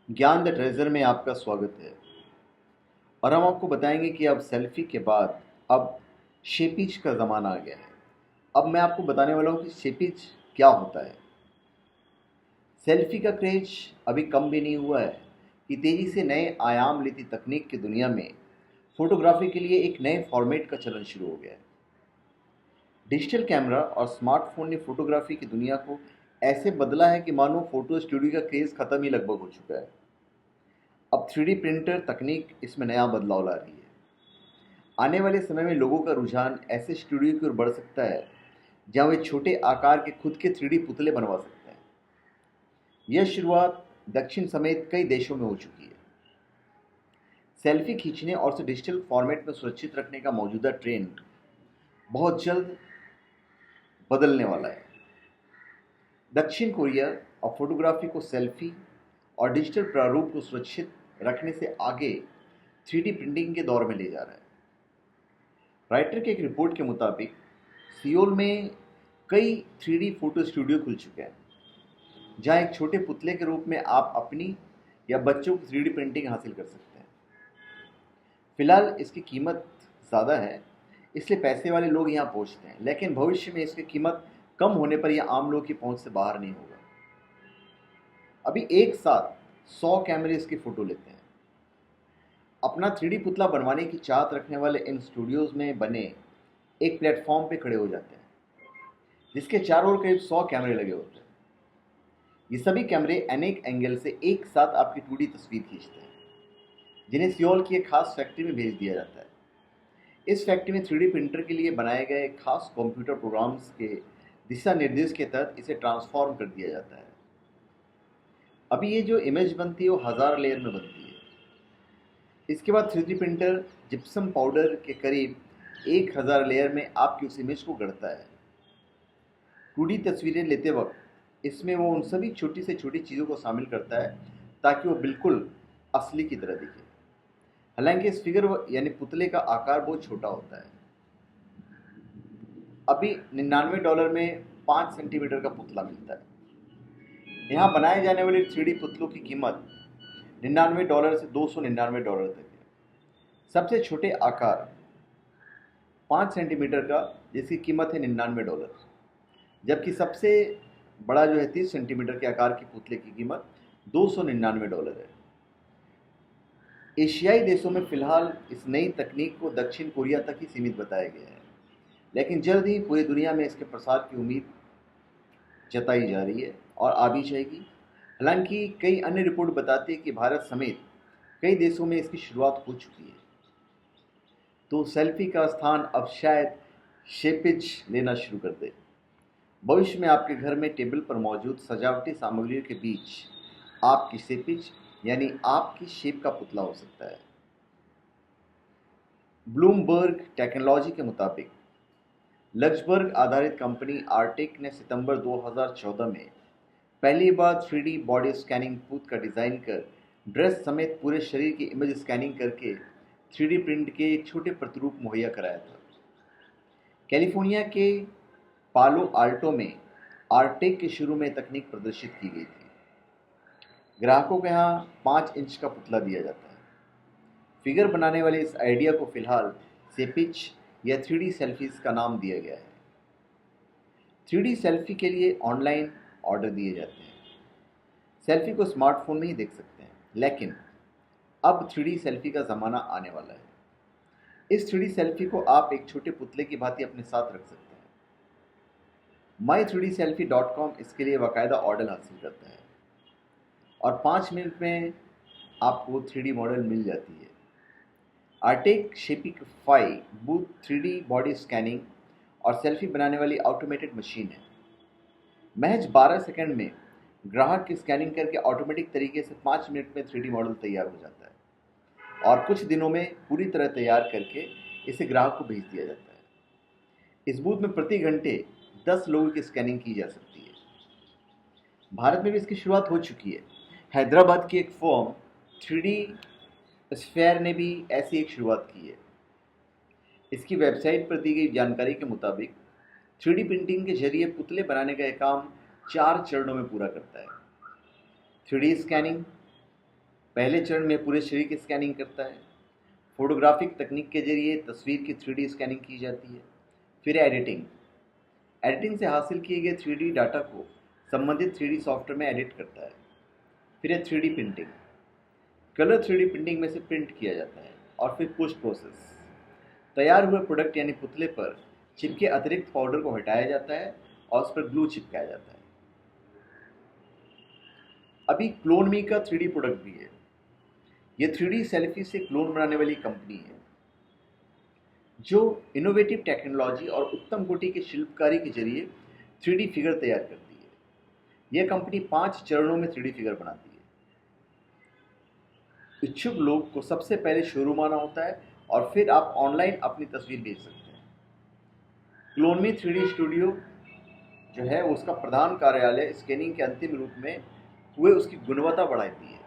ज्ञान the treasure में आपका स्वागत है। और हम आपको बताएंगे कि अब सेल्फी के बाद अब शेपीज का ज़माना आ गया है। अब मैं आपको बताने वाला हूँ कि शेपीज क्या होता है। सेल्फी का क्रेज अभी कम भी नहीं हुआ है कि तेज़ी से नए आयाम लेती तकनीक की दुनिया में फोटोग्राफी के लिए एक नए फॉर्मेट का चलन शुरू हो गया है। डिजिटल कैमरा और स्मार्टफोन ने फोटोग्राफी की दुनिया को ऐसे बदला है कि मानो फोटो स्टूडियो का क्रेज़ ख़त्म ही लगभग हो चुका है। अब 3D प्रिंटर तकनीक इसमें नया बदलाव ला रही है। आने वाले समय में लोगों का रुझान ऐसे स्टूडियो की ओर बढ़ सकता है जहां वे छोटे आकार के खुद के 3D पुतले बनवा सकते हैं। यह शुरुआत दक्षिण समेत कई देशों में हो चुकी है। सेल्फी खींचने और उसे डिजिटल फॉर्मेट में सुरक्षित रखने का मौजूदा ट्रेंड बहुत जल्द बदलने वाला है। दक्षिण कोरिया अब फोटोग्राफी को सेल्फी और डिजिटल प्रारूप को सुरक्षित रखने से आगे 3D प्रिंटिंग के दौर में ले जा रहा है। राइटर के एक रिपोर्ट के मुताबिक सियोल में कई 3D फोटो स्टूडियो खुल चुके हैं जहां एक छोटे पुतले के रूप में आप अपनी या बच्चों की 3D प्रिंटिंग हासिल कर सकते हैं। फिलहाल इसकी कीमत ज़्यादा है, इसलिए पैसे वाले लोग यहाँ पहुँचते हैं, लेकिन भविष्य में इसकी कीमत कम होने पर यह आम लोग की पहुँच से बाहर नहीं होगा। अभी एक साथ 100 कैमरे इसकी फ़ोटो लेते हैं। अपना 3D पुतला बनवाने की चाहत रखने वाले इन स्टूडियोज़ में बने एक प्लेटफॉर्म पे खड़े हो जाते हैं जिसके चारों ओर करीब 100 कैमरे लगे होते हैं। ये सभी कैमरे अनेक एंगल से एक साथ आपकी 2D तस्वीर खींचते हैं, जिन्हें सियोल की एक खास फैक्ट्री में भेज दिया जाता है। इस फैक्ट्री में 3D प्रिंटर के लिए बनाए गए खास कंप्यूटर प्रोग्राम्स के दिशा निर्देश के तहत इसे ट्रांसफॉर्म कर दिया जाता है। अभी ये जो इमेज बनती है वो 1000 लेयर में बनती है। इसके बाद 3D प्रिंटर जिप्सम पाउडर के करीब 1000 लेयर में आपकी उस इमेज को गढ़ता है। 2D तस्वीरें लेते वक्त इसमें वो उन सभी छोटी से छोटी चीज़ों को शामिल करता है ताकि वो बिल्कुल असली की तरह दिखे। हालांकि इस फिगर यानी पुतले का आकार बहुत छोटा होता है। अभी $99 में 5 सेंटीमीटर का पुतला मिलता है। यहाँ बनाए जाने वाले 3D पुतलों की कीमत $99 से $299 तक है। सबसे छोटे आकार 5 सेंटीमीटर का, जिसकी कीमत है $99, जबकि सबसे बड़ा जो है 30 सेंटीमीटर के आकार की पुतले की कीमत $299 है। एशियाई देशों में फिलहाल इस नई तकनीक को दक्षिण कोरिया तक ही सीमित बताया गया है, लेकिन जल्द ही पूरी दुनिया में इसके प्रसार की उम्मीद जताई जा रही है और आ भी जाएगी। हालांकि कई अन्य रिपोर्ट बताती है कि भारत समेत कई देशों में इसकी शुरुआत हो चुकी है। तो सेल्फी का स्थान अब शायद शेपिज लेना शुरू कर दे। भविष्य में आपके घर में टेबल पर मौजूद सजावटी सामग्रियों के बीच आपकी शेपिज यानी आपकी शेप का पुतला हो सकता है। ब्लूमबर्ग टेक्नोलॉजी के मुताबिक लक्सबर्ग आधारित कंपनी आर्टेक ने सितंबर 2014 में पहली बार 3D बॉडी स्कैनिंग बूथ का डिज़ाइन कर ड्रेस समेत पूरे शरीर की इमेज स्कैनिंग करके 3D प्रिंट के एक छोटे प्रतिरूप मुहैया कराया था। कैलिफोर्निया के पालो आल्टो में आर्टेक के शुरू में तकनीक प्रदर्शित की गई थी। ग्राहकों को यहाँ 5 इंच का पुतला दिया जाता है। फिगर बनाने वाले इस आइडिया को फिलहाल सेपिच या 3D सेल्फीज का नाम दिया गया है। 3D सेल्फी के लिए ऑनलाइन ऑर्डर दिए जाते हैं। सेल्फी को स्मार्टफोन में ही देख सकते हैं, लेकिन अब 3D सेल्फी का ज़माना आने वाला है। इस 3D सेल्फी को आप एक छोटे पुतले की भांति अपने साथ रख सकते हैं। my3dselfie.com इसके लिए बाकायदा ऑर्डर हासिल करता है और 5 मिनट में आपको 3D मॉडल मिल जाती है। Artec Shapify booth 3D body scanning और सेल्फी बनाने वाली ऑटोमेटेड मशीन है। महज 12 सेकंड में ग्राहक की स्कैनिंग करके ऑटोमेटिक तरीके से 5 मिनट में 3D मॉडल तैयार हो जाता है और कुछ दिनों में पूरी तरह तैयार करके इसे ग्राहक को भेज दिया जाता है। इस बूथ में प्रति घंटे 10 लोगों की स्कैनिंग की जा सकती है। भारत में भी इसकी शुरुआत हो चुकी है। हैदराबाद की एक फर्म 3D स्फेयर ने भी ऐसी एक शुरुआत की है। इसकी वेबसाइट पर दी गई जानकारी के मुताबिक 3D प्रिंटिंग के जरिए पुतले बनाने का यह काम 4 चरणों में पूरा करता है। 3D स्कैनिंग, पहले चरण में पूरे शरीर की स्कैनिंग करता है। फोटोग्राफिक तकनीक के जरिए तस्वीर की 3D स्कैनिंग की जाती है। फिर एडिटिंग। एडिटिंग से हासिल किए गए 3D डाटा को संबंधित 3D सॉफ्टवेयर में एडिट करता है। फिर है 3D printing. Colour 3D printing में से प्रिंट किया जाता है। और फिर पोस्ट प्रोसेस। तैयार हुए प्रोडक्ट यानी पुतले पर चिपके अतिरिक्त पाउडर को हटाया जाता है और उस पर ग्लू चिपकाया जाता है। अभी क्लोनमी का 3D प्रोडक्ट भी है। ये 3D सेल्फी से क्लोन बनाने वाली कंपनी है जो इनोवेटिव टेक्नोलॉजी और उत्तम कोटि की शिल्पकारी के जरिए 3D फिगर तैयार करती है। यह कंपनी 5 चरणों में 3D फिगर बनाती है। इच्छुक लोग को सबसे पहले शोरूम आना होता है और फिर आप ऑनलाइन अपनी तस्वीर भेज सकते हैं। क्लोनमी 3D स्टूडियो जो है उसका प्रधान कार्यालय स्कैनिंग के अंतिम रूप में हुए उसकी गुणवत्ता बढ़ाती है।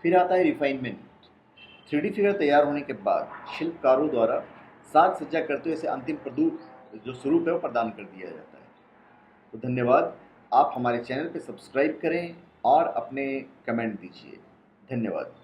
फिर आता है रिफाइनमेंट। 3D फिगर तैयार होने के बाद शिल्पकारों द्वारा साज सज्जा करते हुए इसे अंतिम प्रदूप जो स्वरूप है वो प्रदान कर दिया जाता है। तो धन्यवाद। आप हमारे चैनल पे सब्सक्राइब करें और अपने कमेंट दीजिए। धन्यवाद।